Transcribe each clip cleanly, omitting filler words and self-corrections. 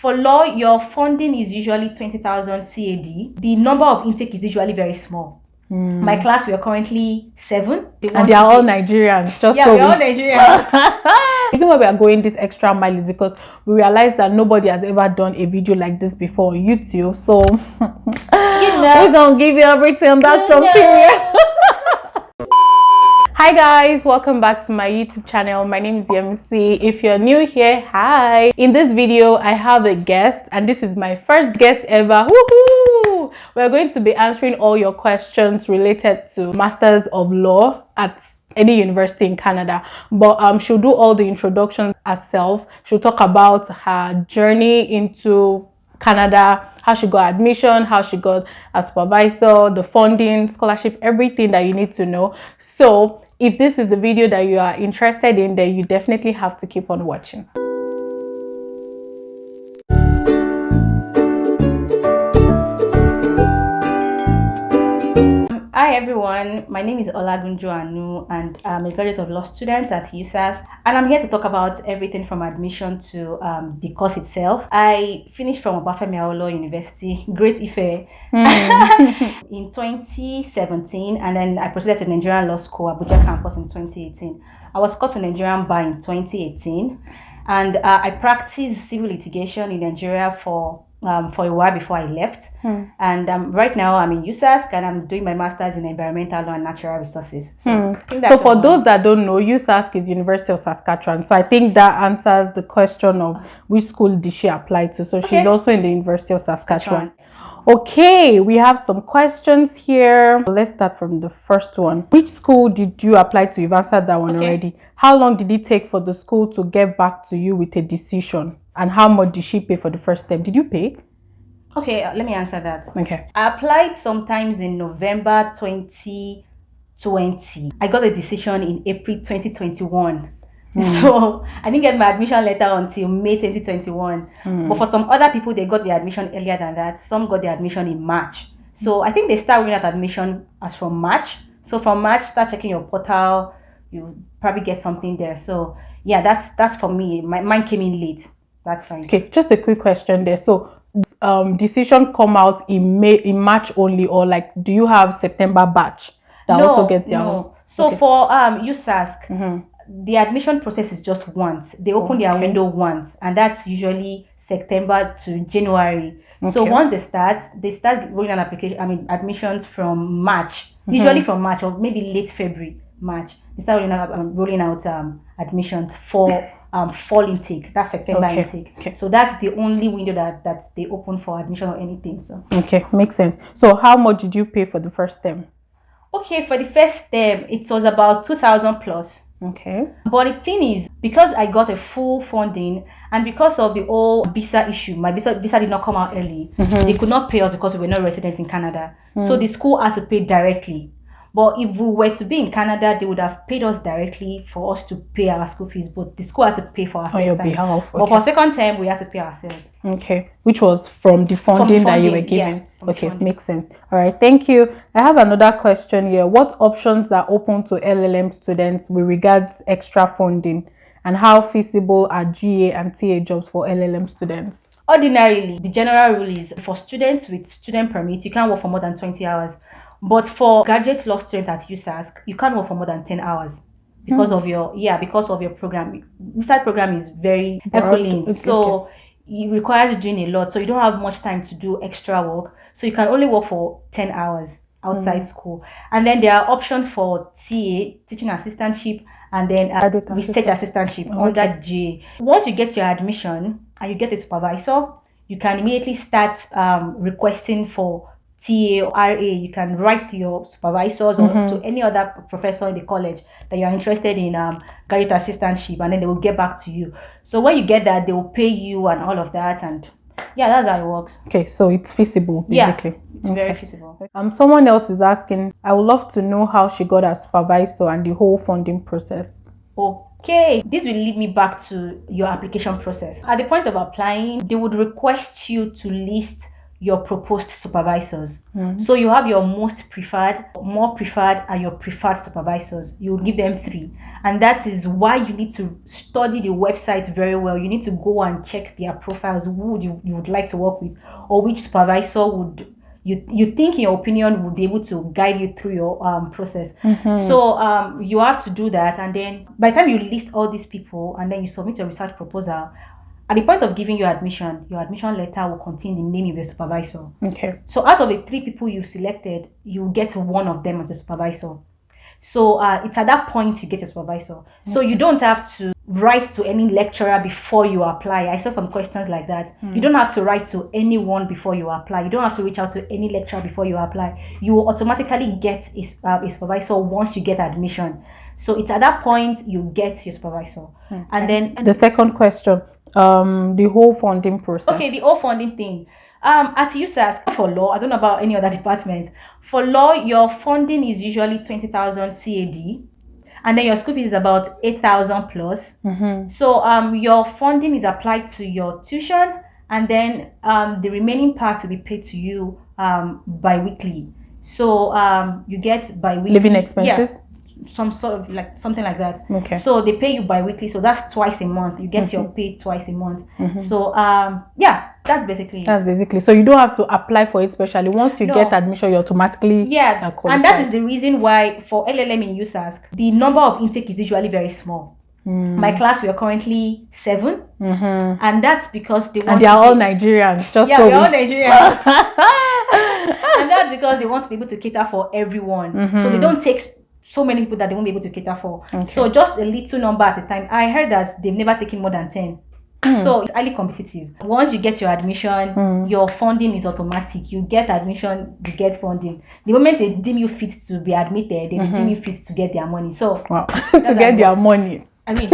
For law, your funding is usually 20,000 CAD. The number of intake is usually very small. My class, we are currently 7. And they are all Nigerians. We're all Nigerians. The reason why we are going this extra mile is because we realized that nobody has ever done a video like this before on YouTube. So we're gonna give you everything. That's something. Hi guys, welcome back to my YouTube channel. My name is Yemisi. If you're new here, hi. In this video, I have a guest, and this is my first guest ever. Woohoo! We're going to be answering all your questions related to Masters of Law at any university in Canada. But she'll do all the introductions herself. She'll talk about her journey into Canada, how she got admission, how she got a supervisor, the funding, scholarship, everything that you need to know. So if this is the video that you are interested in, then you definitely have to keep on watching. Hi everyone, my name is Olagunjo Anu and I'm a graduate of law student at USASK, and I'm here to talk about everything from admission to the course itself. I finished from Obafemi Awolowo University, Great Ife, in 2017, and then I proceeded to Nigerian Law School, Abuja campus in 2018. I was called to Nigerian Bar in 2018, and I practiced civil litigation in Nigeria for a while before I left. And right now I'm in USASK and I'm doing my master's in environmental law and natural resources. So for those that don't know, USASK is University of Saskatchewan. So I think that answers the question of which school did she apply to. So she's also in the University of Saskatchewan. Okay, we have some questions here. Let's start from the first one. Which school did you apply to? You've answered that one already. How long did it take for the school to get back to you with a decision? And how much did she pay for the first step? Did you pay? Okay, let me answer that. Okay. I applied sometimes in November 2020. I got a decision in April 2021. So I didn't get my admission letter until May 2021. But for some other people, they got the admission earlier than that. Some got the admission in March. So I think they start running at admission as from March. So from March, start checking your portal. You probably get something there. So yeah, that's for me. Mine came in late. That's fine. Okay, just a quick question there. So decision come out in March only, or like do you have September batch that also gets their own? So for USASK, the admission process is just once. They open their window once, and that's usually September to January. So once they start rolling an application. Admissions from March, usually from March or maybe late February, March. They start rolling out admissions for fall intake. That's September intake. So that's the only window that they open for admission or anything. So makes sense. So how much did you pay for the first term? Okay, for the first term it was about 2,000 plus. Okay. But the thing is, because I got a full funding and because of the whole visa issue, my visa did not come out early. They could not pay us because we were not resident in Canada. So the school had to pay directly. But if we were to be in Canada, they would have paid us directly for us to pay our school fees. But the school had to pay for our first time. But for second time, we had to pay ourselves. Okay. Which was from the funding that you were given. Okay, makes sense. All right, thank you. I have another question here. What options are open to LLM students with regards extra funding? And how feasible are GA and TA jobs for LLM students? Ordinarily, the general rule is for students with student permit, you can't work for more than 20 hours. But for graduate law student at USASK, you can't work for more than 10 hours because of your program. Visa program is very Herculean, so it requires you doing a lot. So you don't have much time to do extra work. So you can only work for 10 hours outside school. And then there are options for TA, teaching assistantship, and then research assistantship under the GA. Once you get your admission and you get a supervisor, you can immediately start requesting for TA or RA. You can write to your supervisors or to any other professor in the college that you're interested in graduate assistantship, and then they will get back to you. So when you get that, they will pay you and all of that, and yeah, that's how it works. Okay, so it's feasible basically. Yeah, it's very feasible. Someone else is asking, I would love to know how she got a supervisor and the whole funding process. Okay, this will lead me back to your application process. At the point of applying, they would request you to list your proposed supervisors. So you have your most preferred, more preferred, and your preferred supervisors. You will give them 3, And that is why you need to study the website very well. You need to go and check their profiles, who you would like to work with, or which supervisor would you think, in your opinion, would be able to guide you through your process. So you have to do that, and then by the time you list all these people and then you submit your research proposal, at the point of giving your admission letter will contain the name of your supervisor. Okay. So out of the 3 people you've selected, you get one of them as a supervisor. So it's at that point you get your supervisor. So you don't have to write to any lecturer before you apply. I saw some questions like that. You don't have to write to anyone before you apply. You don't have to reach out to any lecturer before you apply. You will automatically get a supervisor once you get admission. So it's at that point you get your supervisor. And then the second question, the whole funding process. Okay, the whole funding thing. At USASK, for law, I don't know about any other department. For law, your funding is usually 20,000 CAD, and then your school fees is about 8,000 plus. So your funding is applied to your tuition, and then the remaining part will be paid to you bi-weekly. So you get bi-weekly living expenses. Yeah, some sort of like something like that. Okay. So they pay you bi-weekly, so that's twice a month. You get your pay twice a month. So yeah, that's basically it. So you don't have to apply for it specially. Once you get admission, you automatically and that is the reason why for LLM in USASK, the number of intake is usually very small. My class, we are currently 7, and that's because they want and they are all Nigerians. Just we're all Nigerians. And that's because they want to be able to cater for everyone. So they don't take so many people that they won't be able to cater for. So just a little number at a time. I heard that they've never taken more than 10. So it's highly competitive. Once you get your admission, your funding is automatic. You get admission, you get funding. The moment they deem you fit to be admitted, they deem you fit to get their money. So to get their money. I mean,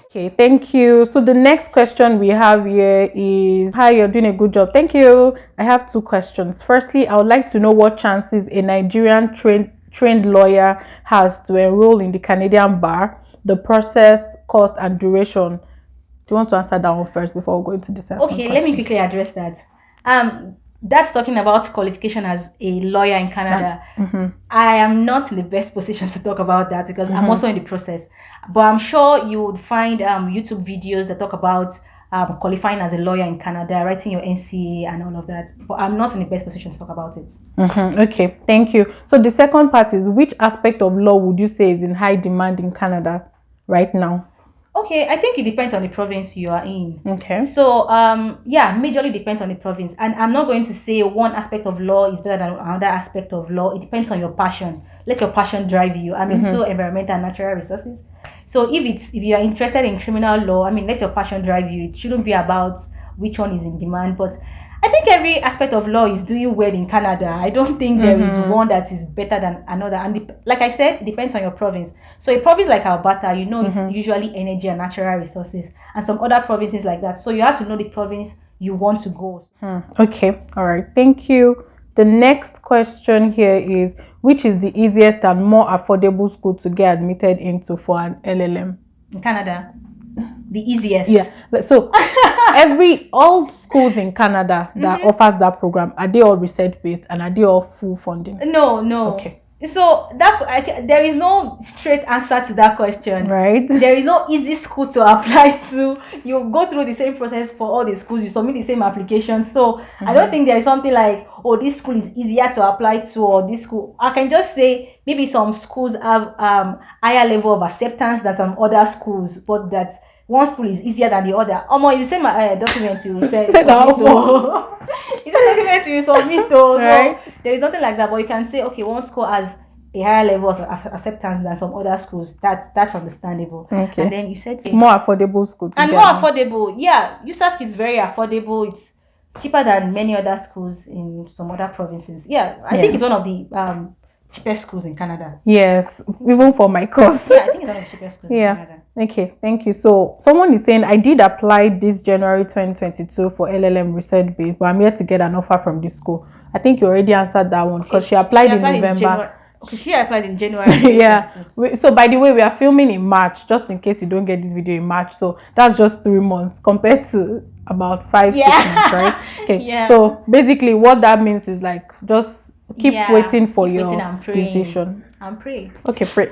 okay, thank you. So the next question we have here is, hi, you're doing a good job. Thank you. I have 2 questions. Firstly, I would like to know what chances a Nigerian trained lawyer has to enroll in the Canadian bar, the process, cost, and duration. Do you want to answer that one first before we go into the second question? Let me quickly address that. That's talking about qualification as a lawyer in Canada. I am not in the best position to talk about that because I'm also in the process. But I'm sure you would find YouTube videos that talk about qualifying as a lawyer in Canada, writing your NCA and all of that. But I'm not in the best position to talk about it. Okay, thank you. So the second part is, which aspect of law would you say is in high demand in Canada right now? Okay, I think it depends on the province you are in. Okay. So, majorly depends on the province. And I'm not going to say one aspect of law is better than another aspect of law. It depends on your passion. Let your passion drive you. I'm into environmental and natural resources. So if you are interested in criminal law, let your passion drive you. It shouldn't be about which one is in demand. But I think every aspect of law is doing well in Canada. I don't think there is one that is better than another. And like I said, it depends on your province. So a province like Alberta, it's usually energy and natural resources, and some other provinces like that. So you have to know the province you want to go. Okay, all right, thank you. The next question here is, which is the easiest and more affordable school to get admitted into for an LLM? In Canada, the easiest. Yeah. So all schools in Canada that offers that program, are they all research based and are they all full funding? No. Okay. So there is no straight answer to that question. Right. There is no easy school to apply to. You go through the same process for all the schools. You submit the same application. So I don't think there is something like, this school is easier to apply to, or this school. I can just say maybe some schools have higher level of acceptance than some other schools, but that one school is easier than the other. It's the same document you said. It's a document you submit though. Right. So there is nothing like that. But you can say, okay, one school has a higher level of acceptance than some other schools. That's understandable. Okay. And then you said more affordable schools. And more affordable. Yeah, USASK is very affordable. It's cheaper than many other schools in some other provinces. Yeah, I think it's one of the cheapest schools in Canada. Yes, even for my course. Yeah, I think it's one of the cheapest schools in Canada. Okay, thank you. So someone is saying, I did apply this January 2022 for LLM research base, but I'm yet to get an offer from this school. I think you already answered that one because she applied in November. She applied in January. Yeah. So by the way, we are filming in March, just in case you don't get this video in March. So that's just 3 months compared to about 5-6 months, right? Okay. Yeah. So basically what that means is like, just keep waiting for your decision. I'm praying. Okay, pray.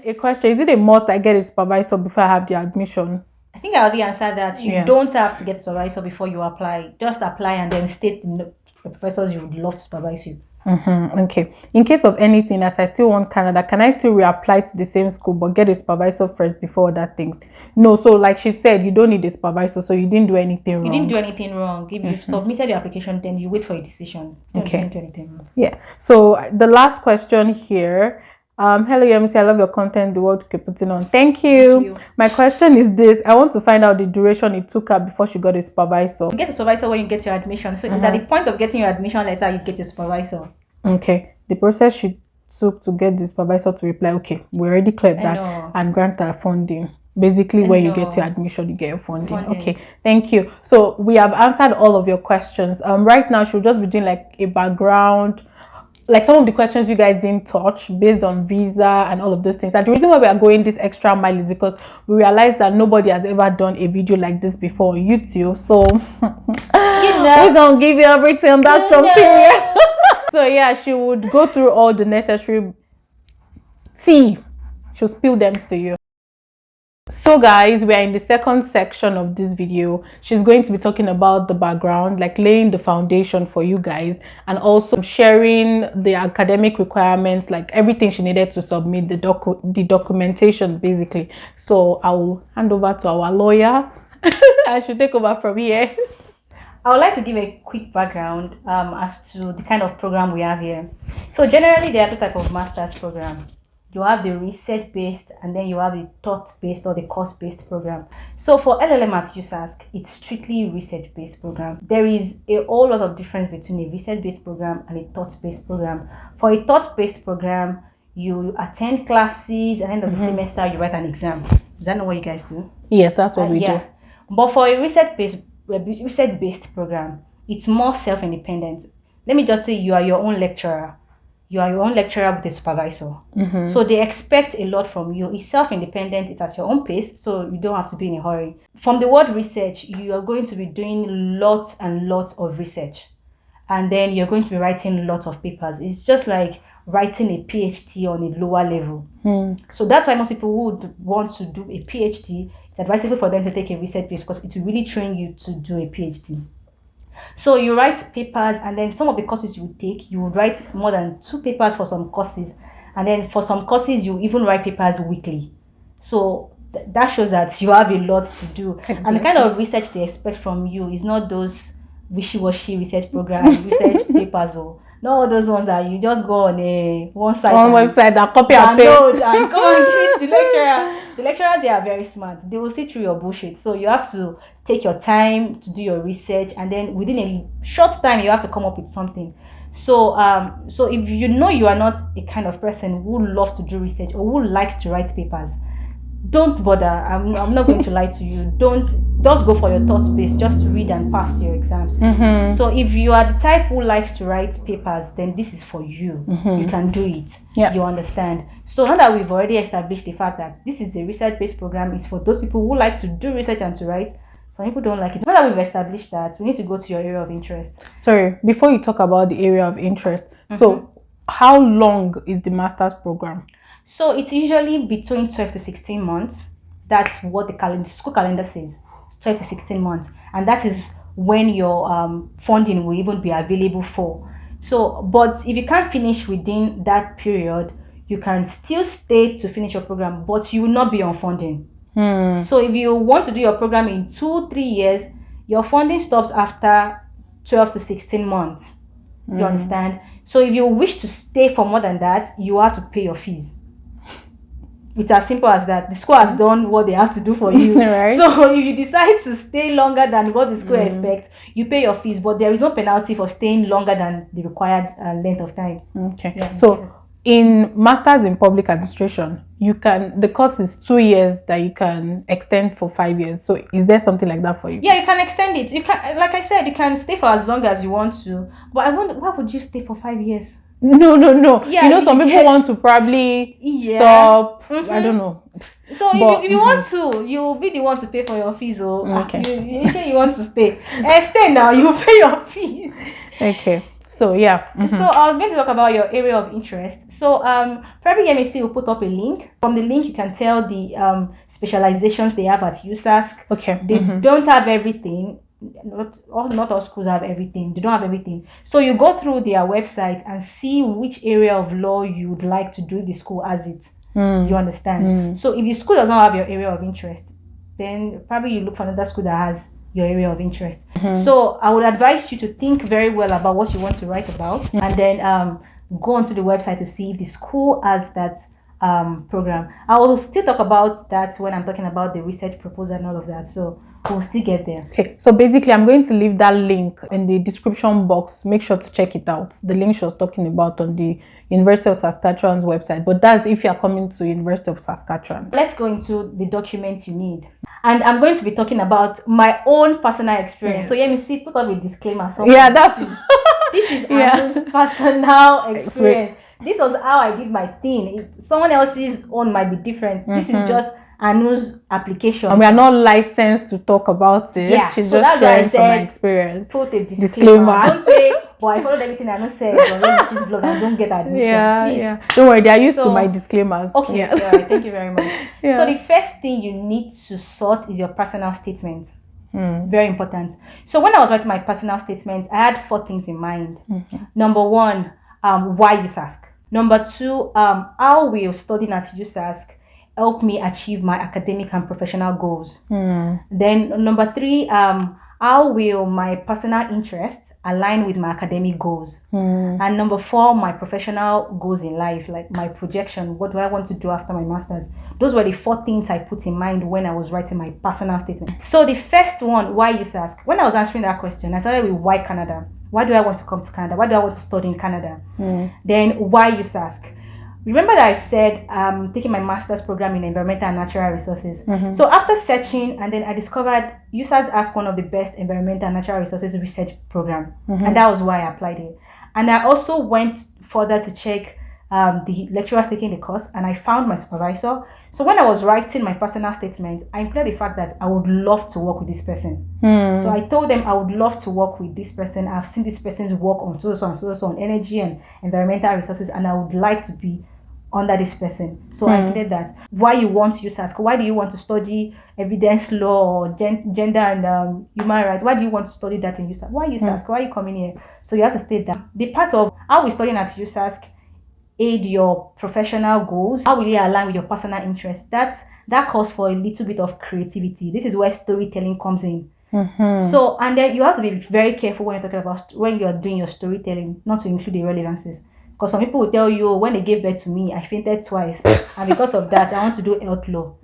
a question. Is it a must I get a supervisor before I have the admission? I think I already answered that. You don't have to get supervisor before you apply. Just apply and then state the professors you would love to supervise you. Okay. In case of anything, as I still want Canada, can I still reapply to the same school but get a supervisor first before other things? No. So like she said, you don't need a supervisor, so you didn't do anything wrong. You didn't do anything wrong. If you've submitted your application, then you wait for a decision. Okay. You didn't do anything wrong. Yeah. So the last question here. Hello Yemisi, I love your content, the world keep putting on. Thank you. My question is this: I want to find out the duration it took her before she got a supervisor. You get a supervisor when you get your admission. So it's at the point of getting your admission letter you get a supervisor. Okay. The process she took to get the supervisor to reply, okay, we already cleared that, and grant her funding. Basically, when you get your admission, you get your funding. Okay, thank you. So we have answered all of your questions. Right now she'll just be doing like a background, like some of the questions you guys didn't touch based on visa and all of those things. And the reason why we are going this extra mile is because we realized that nobody has ever done a video like this before on YouTube. So we're gonna give you everything on that period. So yeah, she would go through all the necessary tea. She'll spill them to you. So guys, we are in the second section of this video. She's going to be talking about the background, like laying the foundation for you guys, and also sharing the academic requirements, like everything she needed to submit, the documentation basically. So I will hand over to our lawyer. I should take over from here. I would like to give a quick background as to the kind of program we have here. So generally there are two types of master's program. You have the research-based and then you have the thought-based or the course-based program. So for LLM at USASK, it's strictly research-based program. There is a whole lot of difference between a research-based program and a thought-based program. For a thought-based program, you attend classes, at the end of the semester, you write an exam. Is that not what you guys do? Yes, that's what we do. But for a research-based program, it's more self-independent. Let me just say you are your own lecturer. You are your own lecturer with a supervisor. So they expect a lot from you. It's self-independent, it's at your own pace, so you don't have to be in a hurry. From the word research, you are going to be doing lots and lots of research. And then you're going to be writing lots of papers. It's just like writing a PhD on a lower level. So that's why most people who would want to do a PhD, it's advisable for them to take a research PhD because it will really train you to do a PhD. So you write papers, and then some of the courses you would take, you would write more than 2 papers for some courses, and then for some courses you even write papers weekly. So that shows that you have a lot to do. Exactly. And the kind of research they expect from you is not those wishy-washy research program research papers, or not those ones that you just go on one website that copy and paste and come and greet the lecturer. The lecturers, they are very smart. They will see through your bullshit. So you have to take your time to do your research, and then within a short time you have to come up with something. So so if you know you are not a kind of person who loves to do research or who likes to write papers, don't bother. I'm not going to lie to you. Don't just go for your thought space, just to read and pass your exams. So if you are the type who likes to write papers, then this is for you. You can do it. You understand. So now that we've already established the fact that this is a research-based program, it's for those people who like to do research and to write. Some people don't like it. Now that we've established that, we need to go to your area of interest. Sorry, before you talk about the area of interest, so how long is the master's program? So it's usually between 12 to 16 months. That's what the school calendar says. It's 12 to 16 months. And that is when your funding will even be available for. So, but if you can't finish within that period, you can still stay to finish your program, but you will not be on funding. So if you want to do your program in 2-3 years, your funding stops after 12 to 16 months. You understand? So if you wish to stay for more than that, you have to pay your fees. It's as simple as that. The school has done what they have to do for you. Right. So if you decide to stay longer than what the school expects, you pay your fees, but there is no penalty for staying longer than the required length of time. Okay. Yeah, so in Masters in Public Administration, the course is 2 years that you can extend for 5 years. So is there something like that for you? Yeah, you can extend it. You can, like I said, you can stay for as long as you want to. But I wonder, why would you stay for 5 years? No. Yeah, some people want to probably stop. I don't know. So if you want to, you'll be the one to pay for your fees. Okay. You say you want to stay. Stay now, you pay your fees. Okay. So yeah. So I was going to talk about your area of interest. So probably Yemisi will put up a link. From the link, you can tell the specializations they have at USASK. Okay. They don't have everything. Not all schools have everything. They don't have everything. So you go through their website and see which area of law you would like to do the school as it. You understand? So if the school does not have your area of interest, then probably you look for another school that has your area of interest. So I would advise you to think very well about what you want to write about, and then go onto the website to see if the school has that program. I will still talk about that when I'm talking about the research proposal and all of that. So we'll still get there. Okay, so basically I'm going to leave that link in the description box. Make sure to check it out. The link she was talking about on the University of Saskatchewan's website, but that's if you're coming to University of Saskatchewan. Let's go into the documents you need, and I'm going to be talking about my own personal experience. So Yemisi, put up a disclaimer. So That's this is Anu's personal experience. This was how I did my thing. If someone else's own might be different. This is just Anu's application. And we are not licensed to talk about it. Yeah, She's so just that's why I sharing from my said experience. Put a disclaimer. Don't Disclaimer. say, "Well, I followed everything Anu said on Yemisi's vlog and don't get admission." Please. Don't worry, they are used to my disclaimers. Okay, all right, thank you very much. So the first thing you need to sort is your personal statement. Very important. So when I was writing my personal statement, I had 4 things in mind. Number 1, why USASK? Number 2, how will studying at USASK help me achieve my academic and professional goals? Then number 3, how will my personal interests align with my academic goals? And number 4, my professional goals in life, like my projection. What do I want to do after my master's? Those were the 4 things I put in mind when I was writing my personal statement. So the first one, why USASK? When I was answering that question, I started with why Canada? Why do I want to come to Canada? Why do I want to study in Canada? Then why USASK? Remember that I said taking my master's program in environmental and natural resources. So after searching, and then I discovered USASK one of the best environmental and natural resources research program, and that was why I applied it. And I also went further to check the lecturers taking the course, and I found my supervisor. So when I was writing my personal statement, I included the fact that I would love to work with this person. So I told them I would love to work with this person. I've seen this person's work on so on energy and environmental resources, and I would like to be under this person. So I included that. Why you want to USASK? Why do you want to study evidence law or gender and human rights? Why do you want to study that in USASK? Why USASK? Why are you coming here? So you have to state that. The part of how we studying at USASK aid your professional goals. How will it align with your personal interests? That calls for a little bit of creativity. This is where storytelling comes in. So, and then you have to be very careful when you're talking about when you're doing your storytelling, not to include irrelevances. Because some people will tell you, oh, when they gave birth to me, I fainted twice, and because of that, I want to do health law.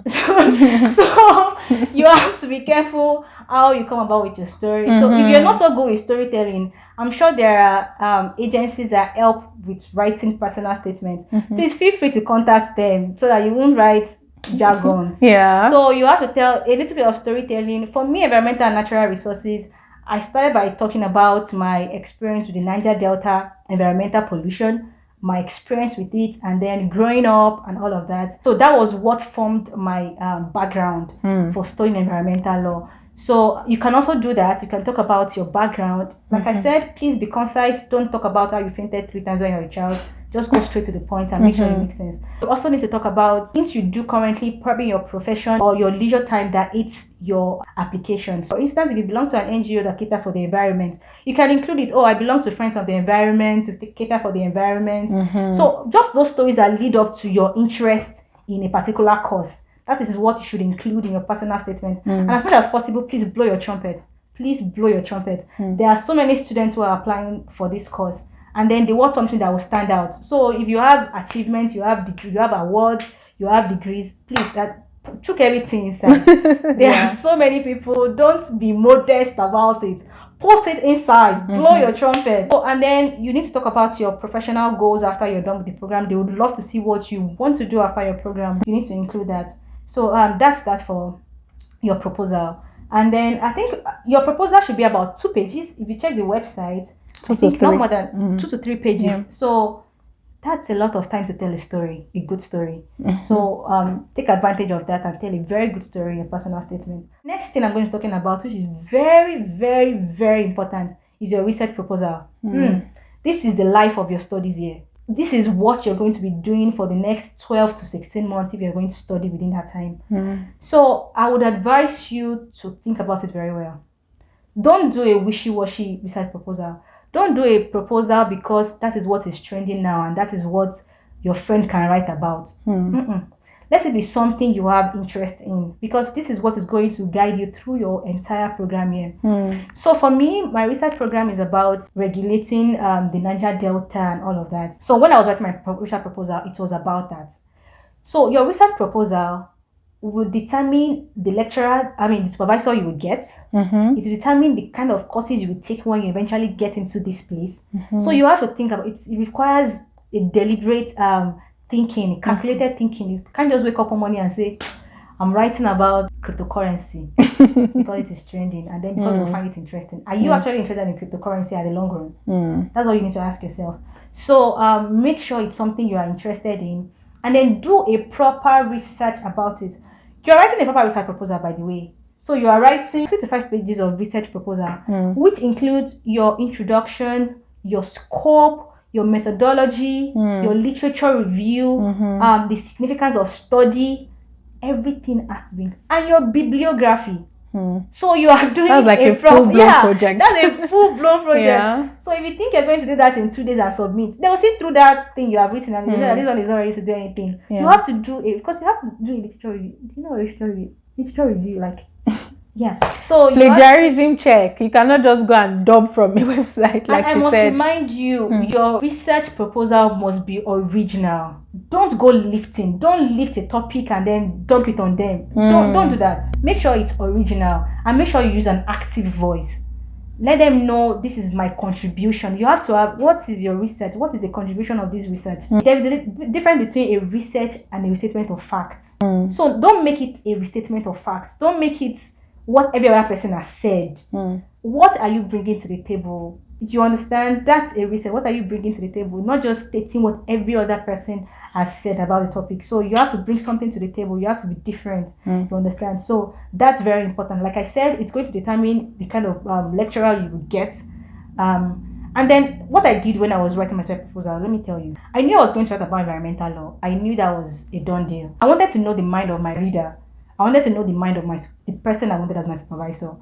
So you have to be careful how you come about with your story. So if you're not so good with storytelling, I'm sure there are agencies that help with writing personal statements. Please feel free to contact them so that you won't write jargons. So you have to tell a little bit of storytelling. For me, environmental and natural resources, I started by talking about my experience with the Niger Delta environmental pollution, my experience with it, and then growing up and all of that. So that was what formed my background for studying environmental law. So you can also do that. You can talk about your background. Like I said, please be concise. Don't talk about how you fainted 3 times when you're a child. Just go straight to the point and make sure it makes sense. You also need to talk about things you do currently, probably your profession or your leisure time that aids your application. So for instance, if you belong to an NGO that caters for the environment, you can include it. Oh, I belong to Friends of the Environment, to cater for the environment. So just those stories that lead up to your interest in a particular cause. That is what you should include in your personal statement. And as much as possible, please blow your trumpet. Please blow your trumpet. There are so many students who are applying for this course, and then they want something that will stand out. So if you have achievements, you have degrees, you have awards, you have degrees, please chuck everything inside. There are so many people. Don't be modest about it. Put it inside. Blow your trumpet. So, and then you need to talk about your professional goals after you're done with the program. They would love to see what you want to do after your program. You need to include that. So that's that for your proposal. And then I think your proposal should be about 2 pages. If you check the website, I think not more than 2 to 3 pages. So that's a lot of time to tell a story, a good story. So take advantage of that and tell a very good story, a personal statement. Next thing I'm going to be talking about, which is very, very, very important, is your research proposal. This is the life of your studies here. This is what you're going to be doing for the next 12 to 16 months if you're going to study within that time. So I would advise you to think about it very well. Don't do a wishy-washy research proposal. Don't do a proposal because that is what is trending now and that is what your friend can write about. Let it be something you have interest in, because this is what is going to guide you through your entire program here. So for me, my research program is about regulating the Niger Delta and all of that. So when I was writing my research proposal, it was about that. So your research proposal will determine the the supervisor you will get. It will determine the kind of courses you will take when you eventually get into this place. So you have to think about it. It requires a deliberate thinking, calculated thinking. You can't just wake up one morning and say, I'm writing about cryptocurrency because it is trending, and then because you find it interesting. Are you actually interested in cryptocurrency at the long run? That's all you need to ask yourself. So make sure it's something you are interested in, and then do a proper research about it. You're writing a proper research proposal, by the way. So you are writing 3 to 5 pages of research proposal, which includes your introduction, your scope, your methodology, your literature review, the significance of study, everything has to be, and your bibliography. So you are doing that's like a full-blown project. That's a full-blown project. So if you think you're going to do that in 2 days and submit, they will see through that thing you have written and this one is not ready to do anything. You have to do it because you have to do a literature review. Do you know literature review? Like so plagiarism check. You cannot just go and dump from a website like I must remind you, your research proposal must be original. Don't go lifting. Don't lift a topic and then dump it on them. Don't do that. Make sure it's original and make sure you use an active voice. Let them know this is my contribution. You have to have, what is your research? What is the contribution of this research? There is a difference between a research and a restatement of facts. So don't make it a restatement of facts. Don't make it what every other person has said. What are you bringing to the table? You understand? That's a research. What are you bringing to the table? Not just stating what every other person has said about the topic. So you have to bring something to the table. You have to be different. You understand? So that's very important. Like I said, it's going to determine the kind of lecturer you will get. And then what I did when I was writing my proposal, let me tell you, I knew I was going to write about environmental law. I knew that was a done deal. I wanted to know the mind of my reader. I wanted to know the mind of the person I wanted as my supervisor.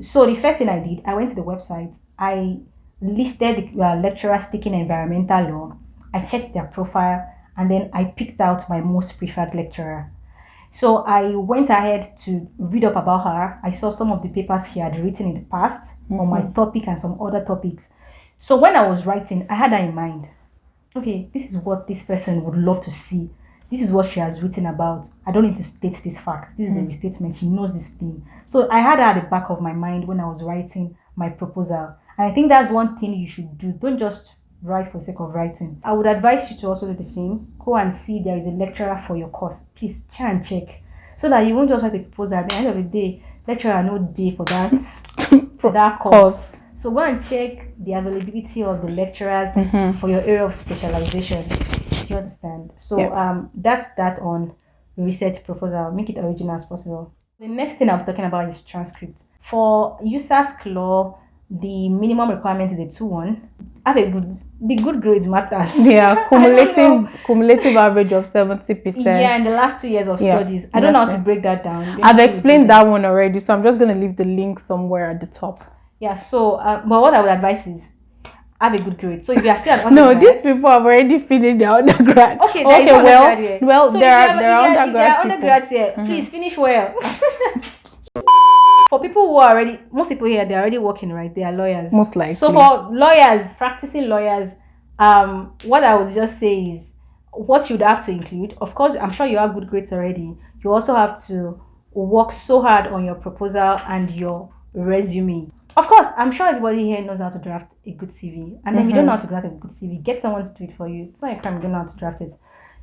So the first thing I did, I went to the website. I listed the lecturers taking environmental law. I checked their profile, and then I picked out my most preferred lecturer. So I went ahead to read up about her. I saw some of the papers she had written in the past on my topic and some other topics. So when I was writing, I had that in mind. Okay, this is what this person would love to see. This is what she has written about. I don't need to state this fact. This is a restatement. She knows this thing. So I had her at the back of my mind when I was writing my proposal. And I think that's one thing you should do. Don't just write for the sake of writing. I would advise you to also do the same. Go and see there is a lecturer for your course. Please try and check. So that you won't just write a proposal. At the end of the day, lecturer no day for that, for that course. So go and check the availability of the lecturers for your area of specialization. You understand? So that's that on research proposal. Make it original as possible. The next thing I'm talking about is transcript. For USASK law, the minimum requirement is a 2-1. The good grade matters. Yeah, cumulative average of 70%. Yeah, in the last 2 years of studies. I don't know how to break that down. I've explained that one already, so I'm just going to leave the link somewhere at the top. Yeah, so but what I would advise is have a good grade. So if you are still an undergrad, no, these people have already finished their undergrad. Okay, well, so there are undergrads here. Please finish well. For people who are already, most people here, they're already working, right? They are lawyers. Most likely. So for lawyers, practicing lawyers, what I would just say is what you'd have to include. Of course, I'm sure you have good grades already. You also have to work so hard on your proposal and your resume. Of course, I'm sure everybody here knows how to draft a good CV. And then if you don't know how to draft a good CV, get someone to do it for you. It's not a crime, you don't know how to draft it.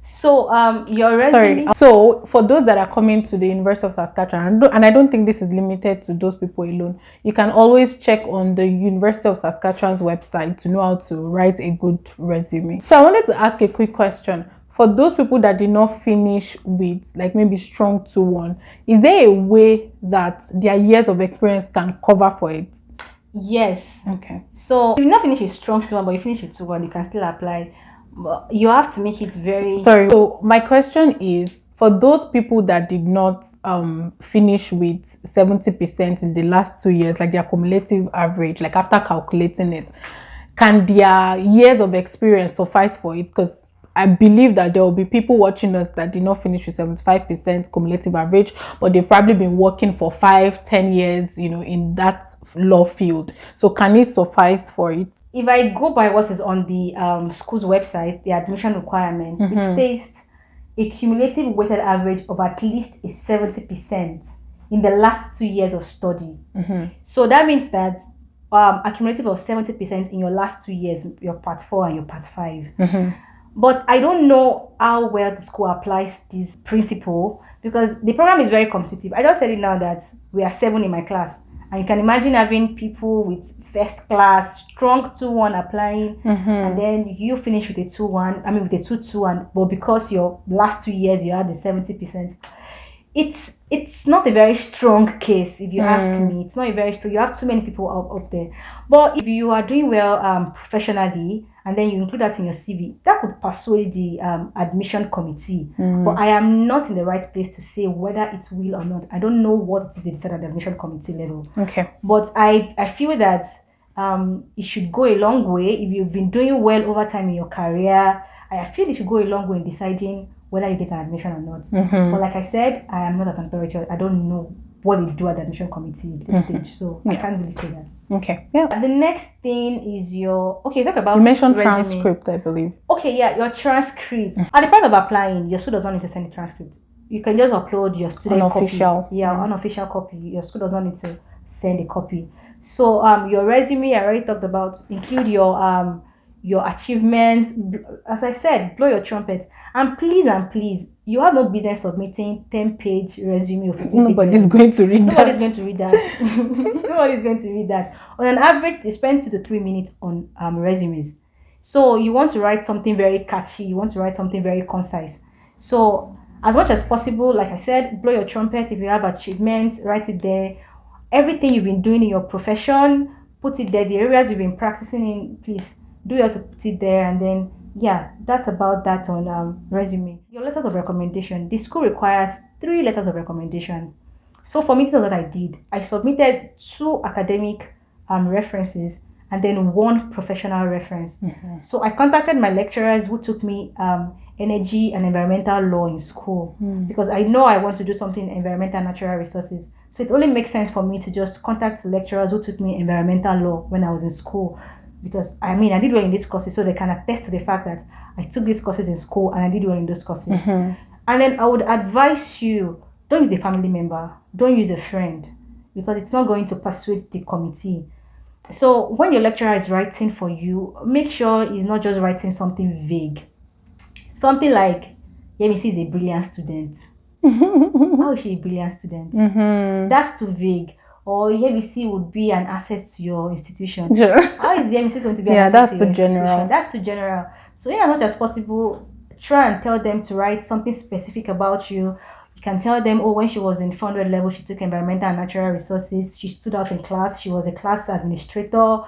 So your Sorry. resume. So for those that are coming to the University of Saskatchewan, and I don't think this is limited to those people alone, you can always check on the University of Saskatchewan's website to know how to write a good resume. So I wanted to ask a quick question. For those people that did not finish with like maybe strong 2-1, is there a way that their years of experience can cover for it? Yes. Okay. So if you not finish a strong 2-1, but you finish a 2-1, you can still apply. But you have to make it very. Sorry. So my question is, for those people that did not finish with 70% in the last 2 years, like their cumulative average, like after calculating it, can their years of experience suffice for it? Because I believe that there will be people watching us that did not finish with 75% cumulative average, but they've probably been working for 5-10 years, in that law field. So can it suffice for it? If I go by what is on the school's website, the admission requirements, it states a cumulative weighted average of at least 70% in the last 2 years of study. So that means that a cumulative of 70% in your last 2 years, your part 4 and your part 5. But I don't know how well the school applies this principle because the program is very competitive. I just said it now that we are 7 in my class. And you can imagine having people with first class, strong 2-1 applying, and then you finish with a 2-1, with a 2-2, but because your last 2 years you had the 70%. It's not a very strong case if you ask me. It's not a very strong. You have too many people up there. But if you are doing well professionally and then you include that in your CV, that could persuade the admission committee. But I am not in the right place to say whether it will or not. I don't know what they decide at the admission committee level. Okay. But I feel that it should go a long way if you've been doing well over time in your career. I feel it should go a long way in deciding whether you get an admission or not. But like I said, I am not an authority. I don't know what they do at the admission committee at this stage. So I can't really say that. Okay. Yeah. The next thing is your talk about you mentioned resume. transcript, I believe. Okay, yeah, your transcript. At the point of applying, your school does not need to send a transcript. You can just upload your student unofficial copy. Yeah, unofficial copy. Your school does not need to send a copy. So your resume I already talked about, include your achievements. As I said, blow your trumpet. And please, you have no business submitting 10-page resume or 15 Nobody's going to read that. Nobody's going to read that. Nobody's going to read that. On an average, they spend 2 to 3 minutes on resumes. So you want to write something very catchy. You want to write something very concise. So as much as possible, like I said, blow your trumpet. If you have achievements, write it there. Everything you've been doing in your profession, put it there. The areas you've been practicing in, please do you have to put it there. And then yeah, that's about that on resume. Your letters of recommendation. The school requires 3 letters of recommendation. So for me, this is what I did. I submitted 2 academic references and then 1 professional reference. So I contacted my lecturers who took me energy and environmental law in school because I know I want to do something in environmental and natural resources. So it only makes sense for me to just contact lecturers who took me environmental law when I was in school. Because I did well in these courses, so they can attest to the fact that I took these courses in school and I did well in those courses. And then I would advise you, don't use a family member, don't use a friend, because it's not going to persuade the committee. So when your lecturer is writing for you, make sure he's not just writing something vague. Something like, Yemisi is a brilliant student. How is she a brilliant student? That's too vague. Or Yemisi would be an asset to your institution. How is Yemisi going to be an asset to your institution? That's too general. So in as much as possible, try and tell them to write something specific about you. You can tell them, when she was in 400 level, she took environmental and natural resources. She stood out in class. She was a class administrator.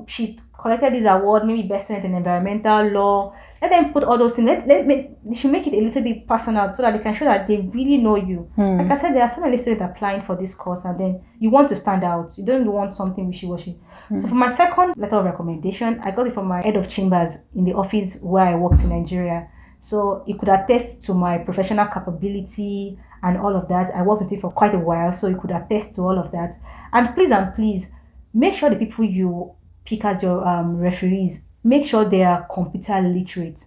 She collected this award, maybe best student in environmental law. Let them put all those things. They should make it a little bit personal so that they can show that they really know you. Like I said, there are so many students applying for this course, and then you want to stand out. You don't want something wishy-washy. So for my second letter of recommendation, I got it from my head of chambers in the office where I worked in Nigeria. So he could attest to my professional capability and all of that. I worked with him for quite a while, so he could attest to all of that. And please, make sure the people you pick as your referees, make sure they are computer literate,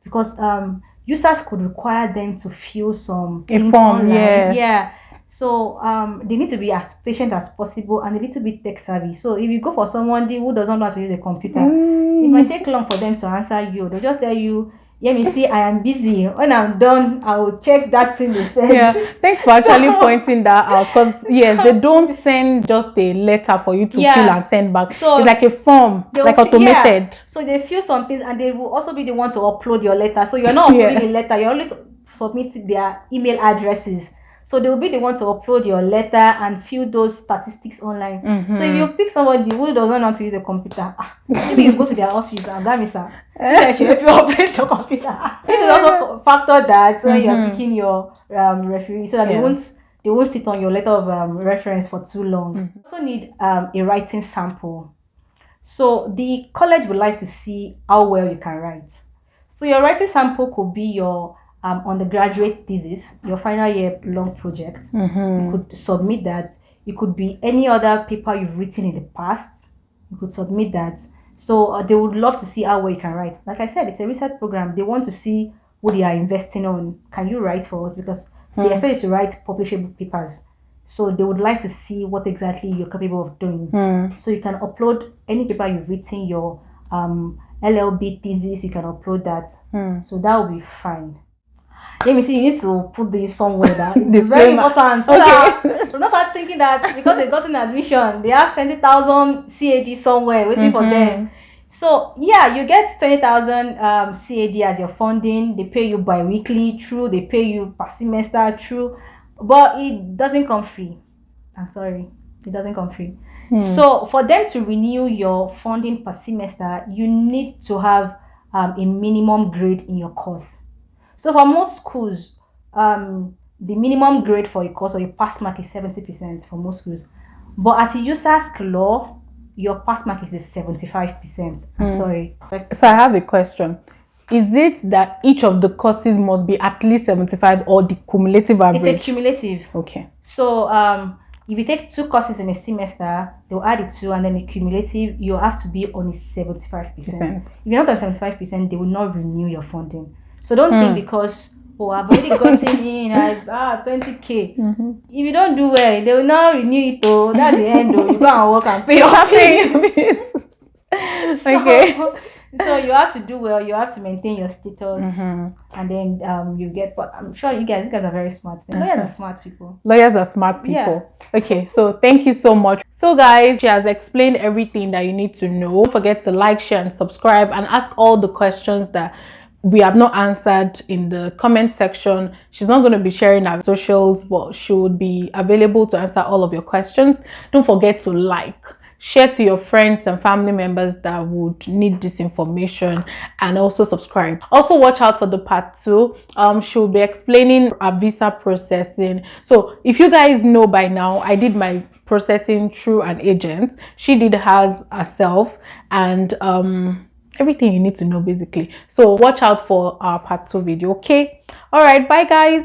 because USASK could require them to fill some form. Yes. Yeah. So they need to be as patient as possible, and they need to be tech savvy. So if you go for someone who doesn't know how to use a computer, it might take long for them to answer you. They'll just tell you, Yemisi, I am busy. When I'm done, I will check that thing they sent. Yeah, thanks for actually pointing that out, because yes, they don't send just a letter for you to fill and send back. So it's like a form, like automated. Yeah. So they fill some things, and they will also be the one to upload your letter. So you're not uploading a letter, you're always submitting their email addresses. So they will be the one to upload your letter and fill those statistics online. So if you pick somebody who doesn't know how to use the computer, maybe you go to their office and that means I should help you operate your computer. This is also factor that when you're picking your referee, so that they won't sit on your letter of reference for too long. You also need a writing sample. So the college would like to see how well you can write. So your writing sample could be your undergraduate thesis, your final year long project. You could submit that. It could be any other paper you've written in the past. You could submit that. So they would love to see how well you can write. Like I said, it's a research program. They want to see what they are investing on. Can you write for us? Because they expect you to write publishable papers. So they would like to see what exactly you're capable of doing. So you can upload any paper you've written, your LLB thesis, you can upload that. So that will be fine. Let me see, you need to put this somewhere that it's very important. So not start thinking that because they've gotten admission, they have 20,000 CAD somewhere waiting for them. So yeah, you get 20,000 CAD as your funding. They pay you bi-weekly, true. They pay you per semester, true. But it doesn't come free. I'm sorry, it doesn't come free. So for them to renew your funding per semester, you need to have a minimum grade in your course. So for most schools, the minimum grade for a course or your pass mark is 70% for most schools. But at USASK law, your pass mark is 75%. I'm sorry. So I have a question. Is it that each of the courses must be at least 75 or the cumulative average? It's a cumulative. Okay. So if you take 2 courses in a semester, they'll add it 2, and then the cumulative, you have to be on a 75%. If you're not on 75%, they will not renew your funding. So don't think because I've already gotten in 20k. If you don't do well, they will not renew it. That's the end. You go and work and pay your fees. So you have to do well. You have to maintain your status, and then you get. But I'm sure you guys are very smart. Lawyers are smart people. Lawyers are smart people. Yeah. Okay, so thank you so much. So guys, she has explained everything that you need to know. Don't forget to like, share, and subscribe, and ask all the questions that we have not answered in the comment section. She's not going to be sharing our socials, but she would be available to answer all of your questions. Don't forget to like, share to your friends and family members that would need this information, and also subscribe. Also watch out for the part 2. She'll be explaining our visa processing. So if you guys know by now, I did my processing through an agent. She did hers herself, and everything you need to know basically. So watch out for our part 2 video. Okay, all right, bye guys.